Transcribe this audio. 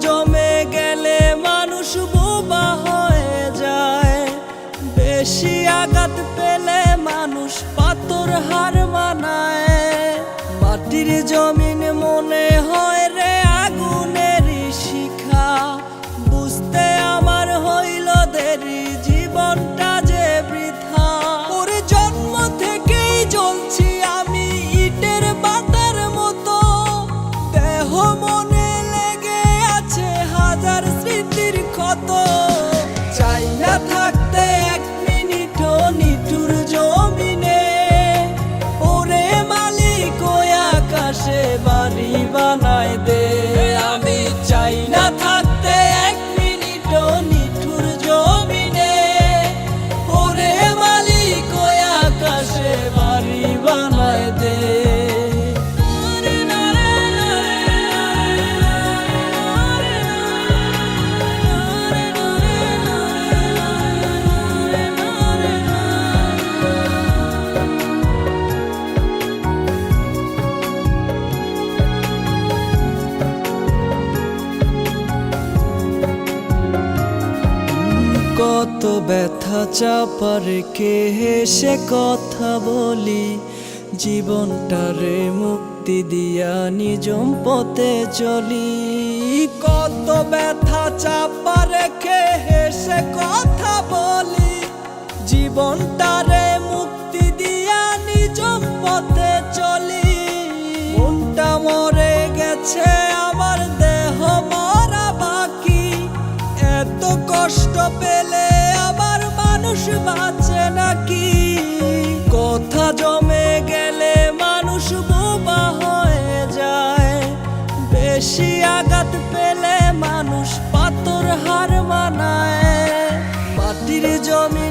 জমে গেলে মানুষ বোবা হয়ে যায়, বেশি আঘাত পেলে মানুষ পাথর হার মানায়। মাটির জমিন মনে হয় রে আগুনের শিখা, বুঝতে আমার হইল দেরি, জীবনটা যে বৃথা। ওর জন্ম থেকেই জ্বলছি আমি ইটের বাটার মতো, দেহ মনে লেগে আছে হাজার স্মৃতির ক্ষত। চাই না থাকতে এক মিনিটও নিঠুর জমিনে, ওরে মালিক ওই আকাশে বাড়ি বানায় দে। আমি চাই না থাকতে এক মিনিটও নিঠুর জমিনে, ওরে মালিক ওই আকাশে বাড়ি বানায় দে। কত ব্যথা চাপা রেখে হেসে কথা বলি, জীবনটারে মুক্তি দিয়া নিজম পথে চলি। কত ব্যথা চাপা রেখে হেসে কথা বলি, জীবনটারে মুক্তি দিয়া নিজম পথে চলি। মনটা মরে গেছে আমার, দেহ মরা বাকি, এত কষ্ট পেলে আবার মানুষ বাঁচে নাকি? কথা জমে গেলে মানুষ বোবা হয়ে যায়, বেশি আঘাত পেলে মানুষ পাথর হার মানায়। মাটির জমি